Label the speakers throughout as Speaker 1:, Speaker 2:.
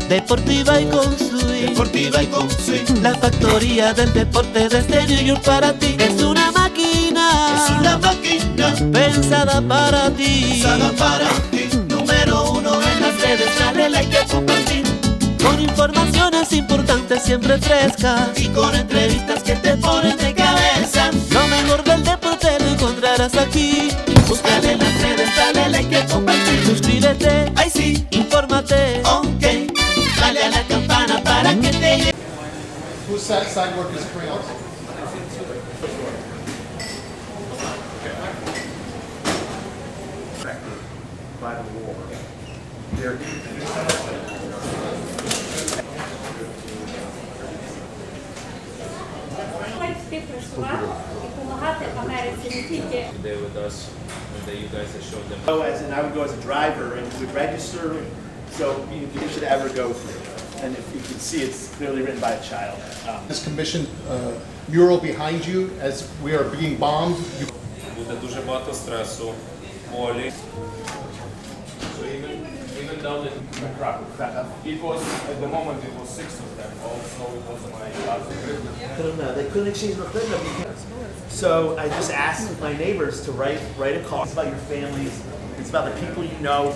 Speaker 1: Deportiva y con swing.
Speaker 2: Deportiva y con swing.
Speaker 1: La factoría del deporte desde New York para ti. Es una máquina.
Speaker 2: Es una máquina
Speaker 1: pensada para ti.
Speaker 2: pensada para ti. Número uno en las redes, dale like y compartir.
Speaker 1: Con informaciones importantes siempre frescas.
Speaker 2: Y con entrevistas que te ponen de cabeza.
Speaker 1: Lo mejor del deporte lo encontrarás aquí.
Speaker 2: Búscale en las redes, dale like y compartir.
Speaker 1: Suscríbete,
Speaker 2: Ay sí,
Speaker 1: infórmate.
Speaker 2: ok. Dale a la campana para que te llegue.
Speaker 3: Whose side work is crayons?
Speaker 4: By the war. They're
Speaker 5: They with us, and that you guys have shown them.
Speaker 4: I would go as a driver and would register, so you should ever go through. And if you can see, it's clearly written by a child.
Speaker 3: This commissioned mural behind you as we are being bombed.
Speaker 5: Буде дуже багато стресу, болі. So even down the
Speaker 6: It was, at the moment, it was 6 of them. Also, it was my cousin.
Speaker 4: They couldn't exchange my So I just asked my neighbors to write a card. It's about your families. It's about the people you know.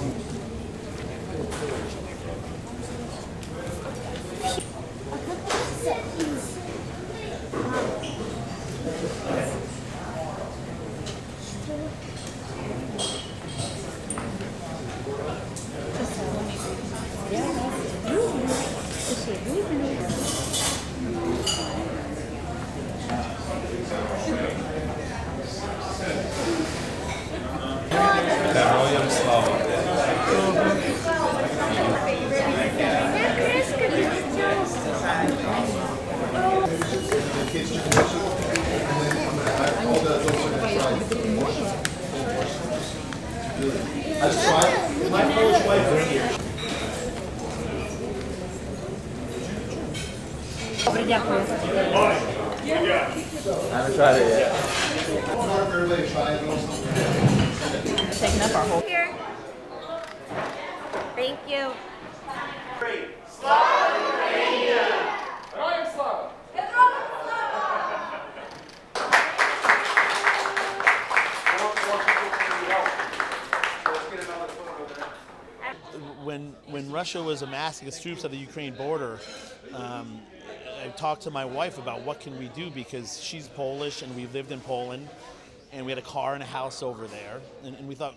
Speaker 5: Героям слава.
Speaker 3: Let's try.
Speaker 4: My Polish wife is here. I haven't tried it yet.
Speaker 3: Everybody try it.
Speaker 7: Taking up our whole. Here. Thank you.
Speaker 8: When Russia was amassing its troops at the Ukraine border, I talked to my wife about what can we do, because she's Polish and we lived in Poland and we had a car and a house over there, and we thought,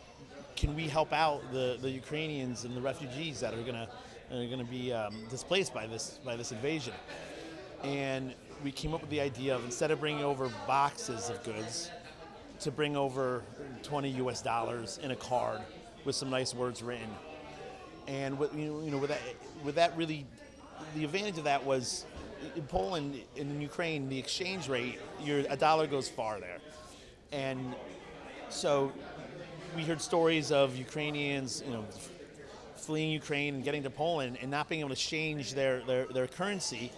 Speaker 8: can we help out the Ukrainians and the refugees that are gonna be displaced by this invasion? And we came up with the idea of, instead of bringing over boxes of goods, to bring over $20 US in a card with some nice words written. And with that really, the advantage of that was, in Poland and in Ukraine, the exchange rate, a dollar goes far there. And so we heard stories of Ukrainians, fleeing Ukraine and getting to Poland and not being able to exchange their currency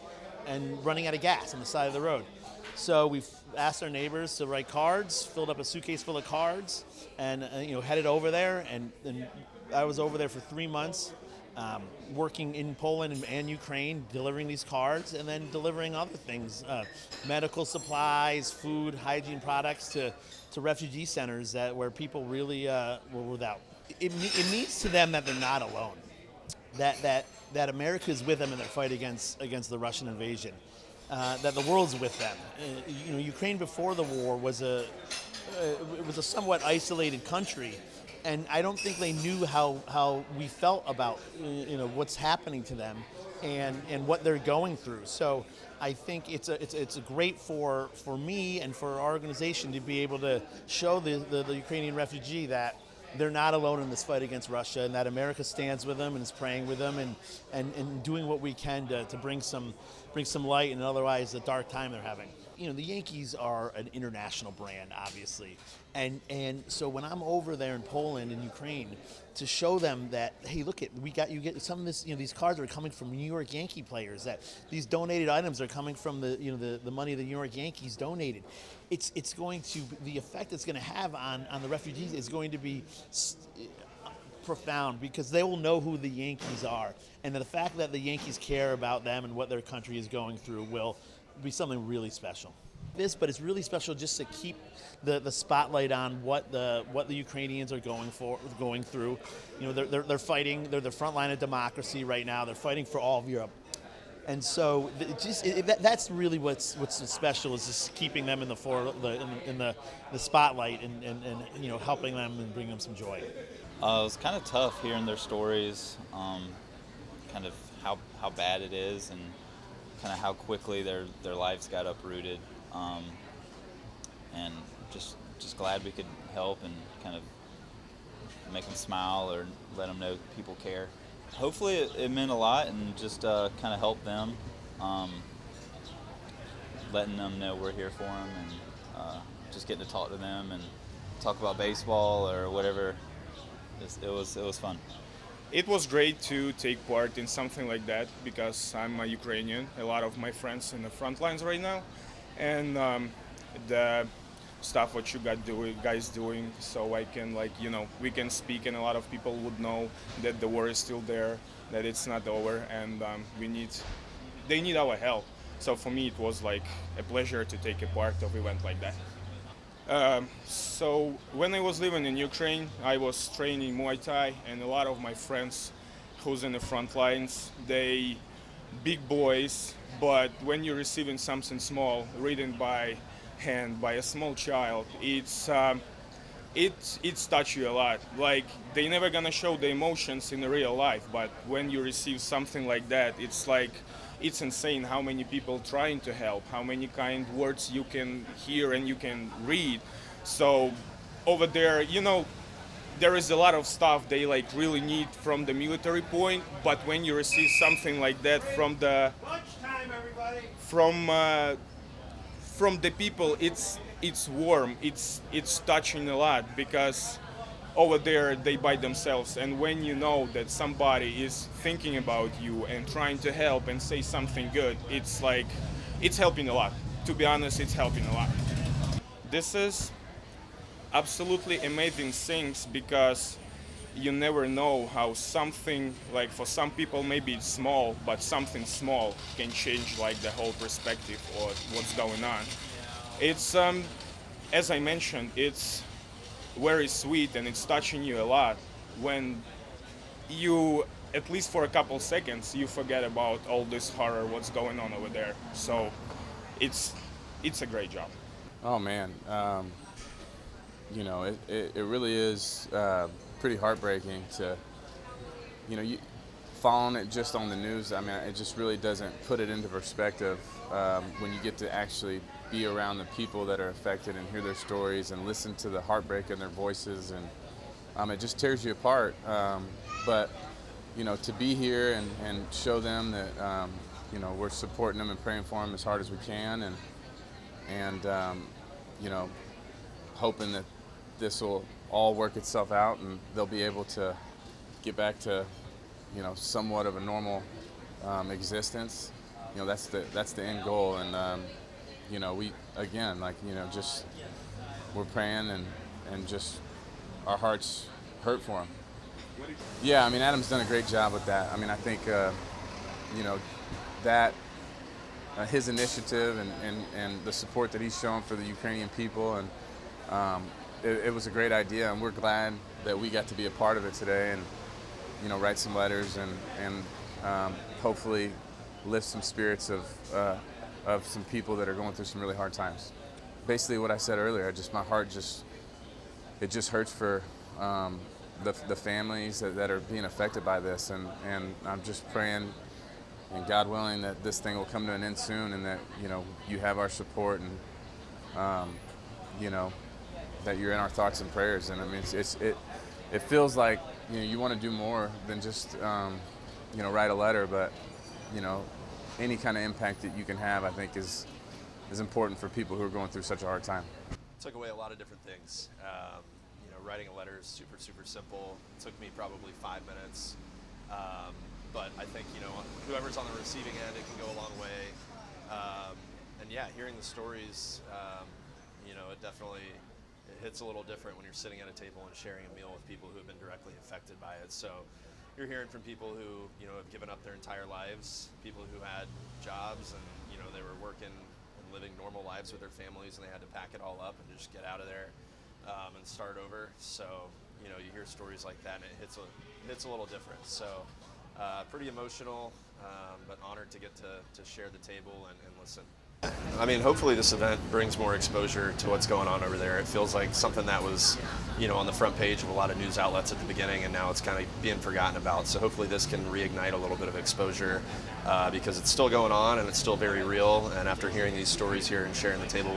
Speaker 8: and running out of gas on the side of the road. So we asked our neighbors to write cards, filled up a suitcase full of cards, and headed over there. And I was over there for 3 months, working in Poland and Ukraine, delivering these cards, and then delivering other things, medical supplies, food, hygiene products to refugee centers where people really were without. It means to them that they're not alone, that America is with them in their fight against the Russian invasion, that the world's with them. Ukraine before the war was a somewhat isolated country. And I don't think they knew how we felt about what's happening to them and what they're going through. So I think it's a great for me and for our organization to be able to show the Ukrainian refugee that they're not alone in this fight against Russia, and that America stands with them and is praying with them and doing what we can to bring some light in otherwise the dark time they're having. The Yankees are an international brand, obviously. And so when I'm over there in Poland and Ukraine, to show them that, hey, look, you get some of this, these cards are coming from New York Yankee players, that these donated items are coming from the money the New York Yankees donated. It's going to, the effect it's going to have on the refugees is going to be profound because they will know who the Yankees are, and the fact that the Yankees care about them and what their country is going through will be something really special. But it's really special just to keep the spotlight on what the Ukrainians are going through. You know, they're fighting. They're the front line of democracy right now. They're fighting for all of Europe. And so that's really what's special, is just keeping them in the spotlight and you know, helping them and bringing them some joy.
Speaker 9: It was kind of tough hearing their stories, kind of how bad it is, and kind of how quickly their lives got uprooted, and just glad we could help and kind of make them smile or let them know people care. Hopefully it meant a lot, and just kind of help them, letting them know we're here for them, and just getting to talk to them and talk about baseball or whatever. It was fun.
Speaker 6: It was great to take part in something like that because I'm a Ukrainian. A lot of my friends in the front lines right now, and the stuff what you guys doing, so I can, like, you know, we can speak and a lot of people would know that the war is still there, that it's not over, and they need our help. So for me it was like a pleasure to take a part of event like that. So when I was living in Ukraine, I was training Muay Thai, and a lot of my friends who's in the front lines, they big boys, but when you're receiving something small written by hand by a small child, it's touch you a lot. Like, they never gonna show the emotions in the real life, but when you receive something like that, it's like, it's insane how many people trying to help, how many kind words you can hear and you can read. So over there, you know, there is a lot of stuff they like really need from the military point, but when you receive something like that from the from the people, it's warm, it's touching a lot, because over there they by themselves, and when you know that somebody is thinking about you and trying to help and say something good, it's like, it's helping a lot. To be honest, it's helping a lot. This is absolutely amazing things, because you never know how something, like, for some people maybe it's small, but something small can change like the whole perspective or what's going on. It's as I mentioned, it's very sweet and it's touching you a lot when you, at least for a couple seconds, you forget about all this horror what's going on over there. So it's a great job.
Speaker 10: Oh man, you know, it really is pretty heartbreaking to, you know, following it just on the news. I mean, it just really doesn't put it into perspective when you get to actually be around the people that are affected and hear their stories and listen to the heartbreak in their voices, and it just tears you apart. But you know, to be here and show them that you know, we're supporting them and praying for them as hard as we can, and you know, hoping that this will all work itself out and they'll be able to get back to, you know, somewhat of a normal existence. You know, that's the end goal, and you know, we, again, like, you know, just we're praying and just our hearts hurt for him. Yeah, I mean, Adam's done a great job with that. I mean, I think you know, that his initiative and the support that he's shown for the Ukrainian people, and it was a great idea, and we're glad that we got to be a part of it today, and, you know, write some letters and hopefully lift some spirits of some people that are going through some really hard times. Basically what I said earlier, my heart just hurts for the families that are being affected by this, and I'm just praying, and God willing, that this thing will come to an end soon, and that, you know, you have our support, and you know, that you're in our thoughts and prayers. And I mean, it feels like, you know, you want to do more than just you know, write a letter, but, you know, any kind of impact that you can have, I think, is important for people who are going through such a hard time.
Speaker 11: Took away a lot of different things. You know, writing a letter is super simple. It took me probably 5 minutes, but I think, you know, whoever's on the receiving end, it can go a long way. And yeah, hearing the stories, you know, it definitely it hits a little different when you're sitting at a table and sharing a meal with people who have been directly affected by it. So you're hearing from people who, you know, have given up their entire lives, people who had jobs and, you know, they were working and living normal lives with their families, and they had to pack it all up and just get out of there and start over. So, you know, you hear stories like that and it hits a little different. So pretty emotional, but honored to get to share the table and listen. I mean, hopefully this event brings more exposure to what's going on over there. It feels like something that was, you know, on the front page of a lot of news outlets at the beginning, and now it's kind of being forgotten about. So hopefully this can reignite a little bit of exposure because it's still going on and it's still very real. And after hearing these stories here and sharing the table,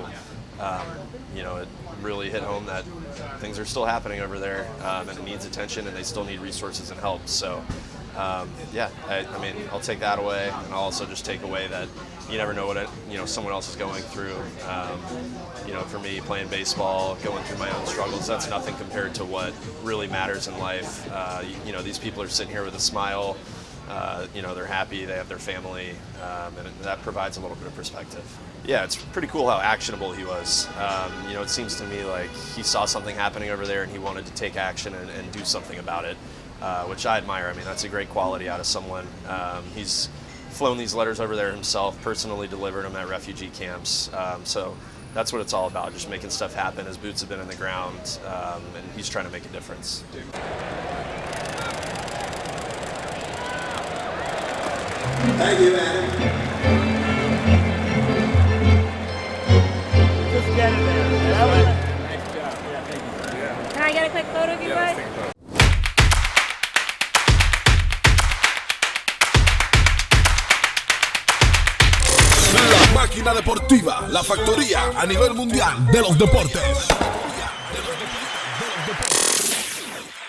Speaker 11: you know, it really hit home that things are still happening over there, and it needs attention, and they still need resources and help. So yeah, I mean, I'll take that away, and I'll also just take away that you never know what someone else is going through. You know, for me, playing baseball, going through my own struggles, that's nothing compared to what really matters in life. You know, these people are sitting here with a smile. You know, they're happy, they have their family, and that provides a little bit of perspective. Yeah, it's pretty cool how actionable he was. You know, it seems to me like he saw something happening over there and he wanted to take action and do something about it, which I admire. I mean, that's a great quality out of someone. He's flown these letters over there himself, personally delivered them at refugee camps. So that's what it's all about, just making stuff happen. His boots have been in the ground, and he's trying to make a difference.
Speaker 2: Thank you, Adam.
Speaker 4: Just get it there. That was
Speaker 6: Nice job.
Speaker 4: yeah, thank you.
Speaker 7: Can I get a quick photo of you guys?
Speaker 12: La máquina deportiva, la factoría a nivel mundial de los deportes.